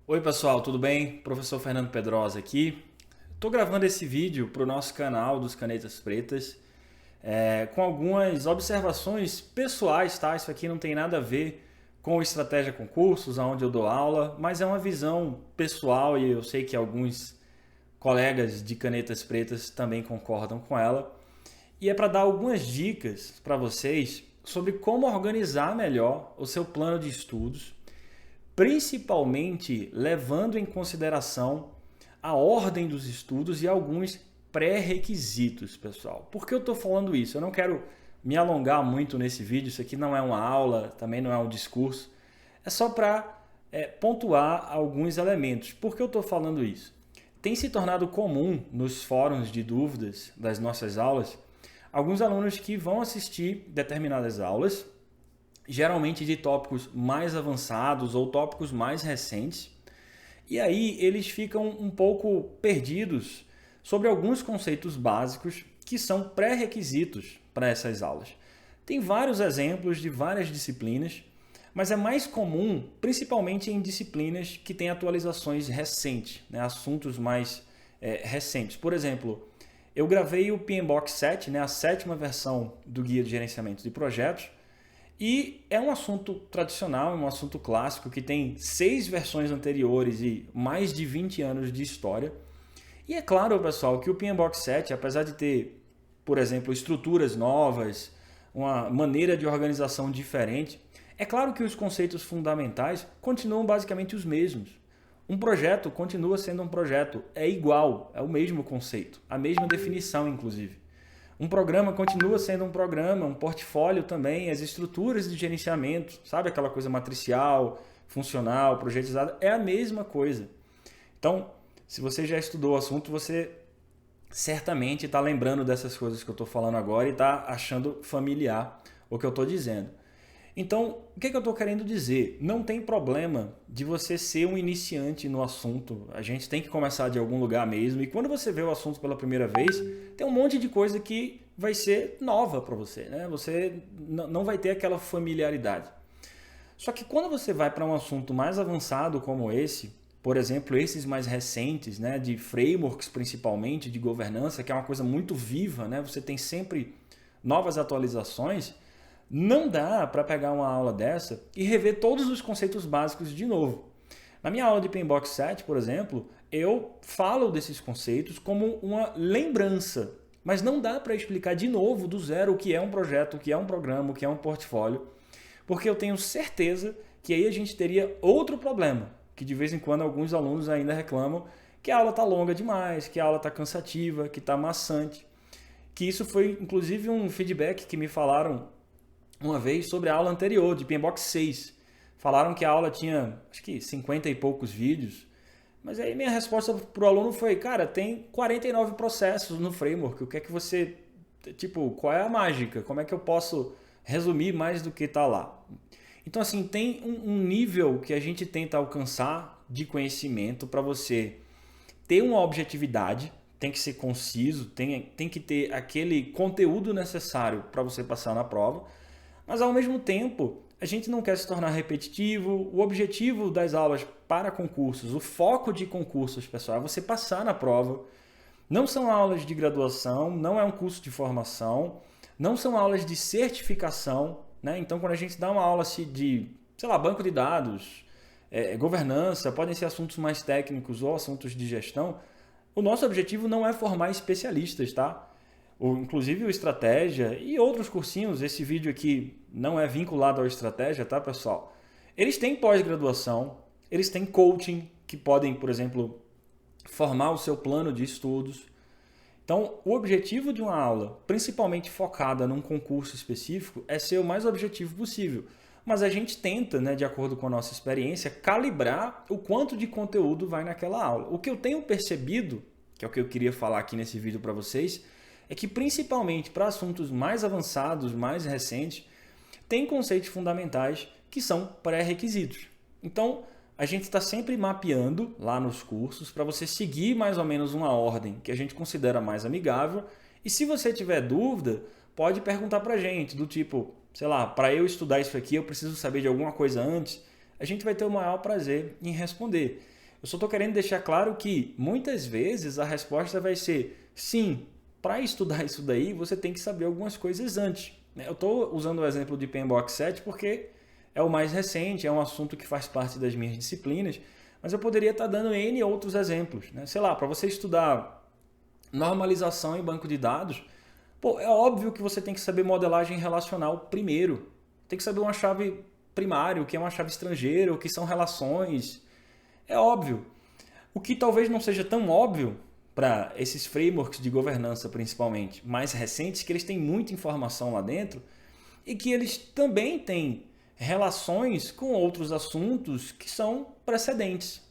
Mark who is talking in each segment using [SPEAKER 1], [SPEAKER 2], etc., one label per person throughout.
[SPEAKER 1] Oi pessoal, tudo bem? Professor Fernando Pedrosa aqui. Estou gravando esse vídeo para o nosso canal dos Canetas Pretas com algumas observações pessoais, tá? Isso aqui não tem nada a ver com Estratégia Concursos, onde eu dou aula, mas é uma visão pessoal e eu sei que alguns colegas de Canetas Pretas também concordam com ela. E é para dar algumas dicas para vocês sobre como organizar melhor o seu plano de estudos, principalmente levando em consideração a ordem dos estudos e alguns pré-requisitos, pessoal. Por que eu estou falando isso? Eu não quero me alongar muito nesse vídeo, isso aqui não é uma aula, também não é um discurso, é só para pontuar alguns elementos. Por que eu estou falando isso? Tem se tornado comum nos fóruns de dúvidas das nossas aulas, alguns alunos que vão assistir determinadas aulas, geralmente de tópicos mais avançados ou tópicos mais recentes, e aí eles ficam um pouco perdidos sobre alguns conceitos básicos que são pré-requisitos para essas aulas. Tem vários exemplos de várias disciplinas, mas é mais comum principalmente em disciplinas que têm atualizações recentes, né? Assuntos mais recentes. Por exemplo, eu gravei o PMBOK 7, né? A sétima versão do Guia de Gerenciamento de Projetos, e é um assunto tradicional, é um assunto clássico que tem 6 versões anteriores e mais de 20 anos de história. E é claro, pessoal, que o PMBOK 7, apesar de ter, por exemplo, estruturas novas, uma maneira de organização diferente, é claro que os conceitos fundamentais continuam basicamente os mesmos. Um projeto continua sendo um projeto, é igual, é o mesmo conceito, a mesma definição, inclusive. Um programa continua sendo um programa, um portfólio também, as estruturas de gerenciamento, sabe aquela coisa matricial, funcional, projetizada, é a mesma coisa. Então, se você já estudou o assunto, você certamente está lembrando dessas coisas que eu estou falando agora e está achando familiar o que eu estou dizendo. Então, o que eu estou querendo dizer? Não tem problema de você ser um iniciante no assunto. A gente tem que começar de algum lugar mesmo. E quando você vê o assunto pela primeira vez, tem um monte de coisa que vai ser nova para você, né? Você não vai ter aquela familiaridade. Só que quando você vai para um assunto mais avançado como esse, por exemplo, esses mais recentes, né, de frameworks principalmente, de governança, que é uma coisa muito viva, né? Você tem sempre novas atualizações. Não dá para pegar uma aula dessa e rever todos os conceitos básicos de novo. Na minha aula de PMBOK 7, por exemplo, eu falo desses conceitos como uma lembrança, mas não dá para explicar de novo do zero o que é um projeto, o que é um programa, o que é um portfólio, porque eu tenho certeza que aí a gente teria outro problema, que de vez em quando alguns alunos ainda reclamam que a aula está longa demais, que a aula está cansativa, que está maçante, que isso foi inclusive um feedback que me falaram uma vez sobre a aula anterior, de PMBOK 6. Falaram que a aula tinha, acho que 50 e poucos vídeos, mas aí minha resposta para o aluno foi, cara, tem 49 processos no framework, o que é que você, tipo, qual é a mágica? Como é que eu posso resumir mais do que está lá? Então, assim, tem um nível que a gente tenta alcançar de conhecimento para você ter uma objetividade, tem que ser conciso, tem que ter aquele conteúdo necessário para você passar na prova, mas ao mesmo tempo, a gente não quer se tornar repetitivo. O objetivo das aulas para concursos, o foco de concursos, pessoal, é você passar na prova. Não são aulas de graduação, não é um curso de formação, não são aulas de certificação, né? Então, quando a gente dá uma aula de, sei lá, banco de dados, governança, podem ser assuntos mais técnicos ou assuntos de gestão, o nosso objetivo não é formar especialistas, tá? Inclusive o Estratégia e outros cursinhos, esse vídeo aqui não é vinculado ao Estratégia, tá, pessoal? Eles têm pós-graduação, eles têm coaching, que podem, por exemplo, formar o seu plano de estudos. Então, o objetivo de uma aula, principalmente focada num concurso específico, é ser o mais objetivo possível. Mas a gente tenta, né, de acordo com a nossa experiência, calibrar o quanto de conteúdo vai naquela aula. O que eu tenho percebido, que é o que eu queria falar aqui nesse vídeo para vocês, é que principalmente para assuntos mais avançados, mais recentes, tem conceitos fundamentais que são pré-requisitos. Então, a gente está sempre mapeando lá nos cursos para você seguir mais ou menos uma ordem que a gente considera mais amigável. E se você tiver dúvida, pode perguntar para a gente, do tipo, sei lá, para eu estudar isso aqui, eu preciso saber de alguma coisa antes. a gente vai ter o maior prazer em responder. Eu só estou querendo deixar claro que muitas vezes a resposta vai ser sim, para estudar isso daí você tem que saber algumas coisas antes. Eu estou usando o exemplo de PMBOK 7 porque é o mais recente, é um assunto que faz parte das minhas disciplinas, mas eu poderia estar dando N outros exemplos. Sei lá, para você estudar normalização em banco de dados, pô, é óbvio que você tem que saber modelagem relacional primeiro. Tem que saber uma chave primária, o que é uma chave estrangeira, o que são relações. É óbvio. O que talvez não seja tão óbvio para esses frameworks de governança, principalmente, mais recentes, que eles têm muita informação lá dentro e que eles também têm relações com outros assuntos que são precedentes.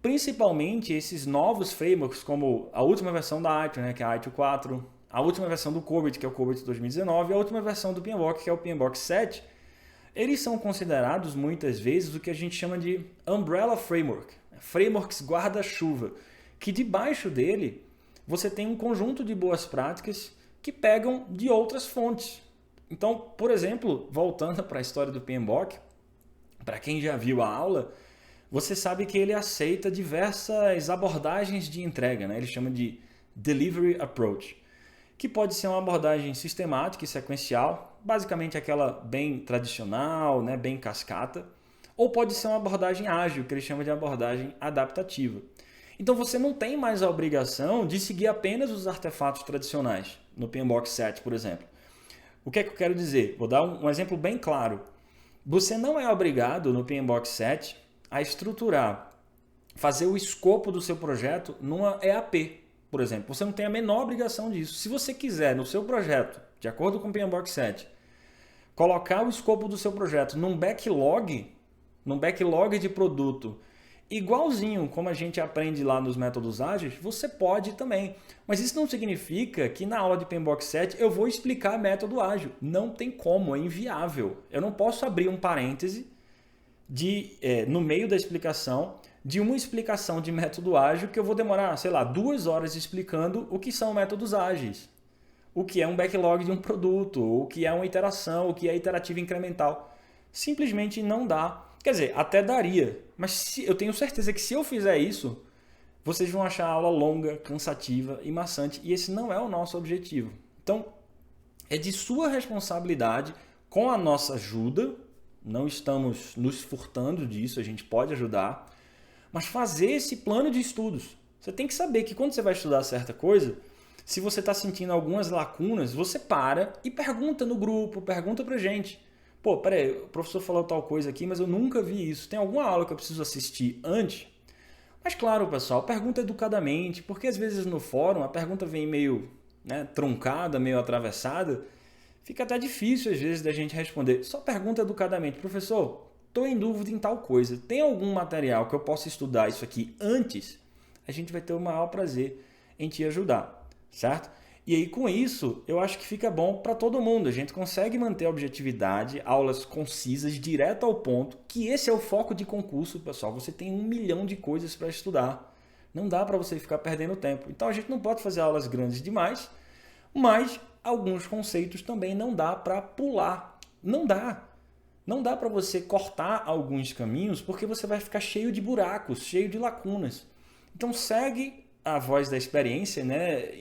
[SPEAKER 1] Principalmente esses novos frameworks, como a última versão da ITIL, que é a ITIL 4, a última versão do COBIT, que é o COBIT 2019, e a última versão do PMBOK, que é o PMBOK 7, eles são considerados muitas vezes o que a gente chama de Umbrella Framework, frameworks guarda-chuva, que debaixo dele você tem um conjunto de boas práticas que pegam de outras fontes. Então, por exemplo, voltando para a história do PMBOK, para quem já viu a aula, você sabe que ele aceita diversas abordagens de entrega, Ele chama de Delivery Approach, que pode ser uma abordagem sistemática e sequencial, basicamente aquela bem tradicional, bem cascata, ou pode ser uma abordagem ágil, que ele chama de abordagem adaptativa. Então você não tem mais a obrigação de seguir apenas os artefatos tradicionais, no PMBOK 7, por exemplo. O que é que eu quero dizer? Vou dar um exemplo bem claro. Você não é obrigado, no PMBOK 7, a estruturar, fazer o escopo do seu projeto numa EAP, por exemplo. Você não tem a menor obrigação disso. Se você quiser, no seu projeto, de acordo com o PMBOK 7, colocar o escopo do seu projeto num backlog de produto, igualzinho como a gente aprende lá nos métodos ágeis, você pode também. Mas isso não significa que na aula de PMBOK 7 eu vou explicar método ágil. Não tem como, é inviável. Eu não posso abrir um parêntese no meio da explicação de uma explicação de método ágil que eu vou demorar, 2 horas explicando o que são métodos ágeis, o que é um backlog de um produto, o que é uma iteração, o que é iterativa incremental. Simplesmente não dá. Quer dizer, até daria, mas eu tenho certeza que se eu fizer isso, vocês vão achar a aula longa, cansativa e maçante, e esse não é o nosso objetivo. Então, é de sua responsabilidade, com a nossa ajuda, não estamos nos furtando disso, a gente pode ajudar, mas fazer esse plano de estudos. Você tem que saber que quando você vai estudar certa coisa, se você está sentindo algumas lacunas, você para e pergunta no grupo, pergunta pra gente. Pô, peraí, o professor falou tal coisa aqui, mas eu nunca vi isso. Tem alguma aula que eu preciso assistir antes? Mas claro, pessoal, pergunta educadamente, porque às vezes no fórum a pergunta vem meio truncada, meio atravessada. Fica até difícil às vezes da gente responder. Só pergunta educadamente. Professor, estou em dúvida em tal coisa. Tem algum material que eu possa estudar isso aqui antes? A gente vai ter o maior prazer em te ajudar, certo? E aí, com isso, eu acho que fica bom para todo mundo. A gente consegue manter a objetividade, aulas concisas, direto ao ponto, que esse é o foco de concurso, pessoal. Você tem 1 milhão de coisas para estudar. Não dá para você ficar perdendo tempo. Então, a gente não pode fazer aulas grandes demais, mas alguns conceitos também não dá para pular. Não dá. Não dá para você cortar alguns caminhos, porque você vai ficar cheio de buracos, cheio de lacunas. Então, segue a voz da experiência,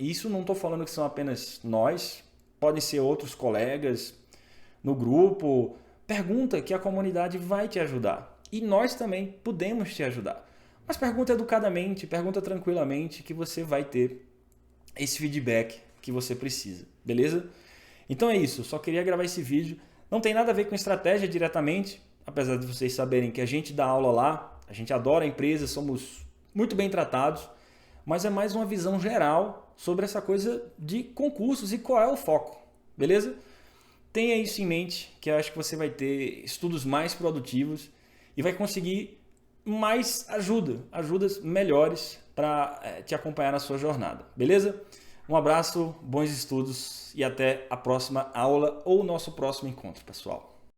[SPEAKER 1] Isso não estou falando que são apenas nós, podem ser outros colegas no grupo. Pergunta que a comunidade vai te ajudar. E nós também podemos te ajudar. Mas pergunta educadamente, pergunta tranquilamente, que você vai ter esse feedback que você precisa, beleza? Então é isso, só queria gravar esse vídeo. Não tem nada a ver com estratégia diretamente, apesar de vocês saberem que a gente dá aula lá, a gente adora a empresa, somos muito bem tratados, mas é mais uma visão geral sobre essa coisa de concursos e qual é o foco, beleza? Tenha isso em mente, que eu acho que você vai ter estudos mais produtivos e vai conseguir mais ajudas melhores para te acompanhar na sua jornada, beleza? Um abraço, bons estudos e até a próxima aula ou nosso próximo encontro, pessoal.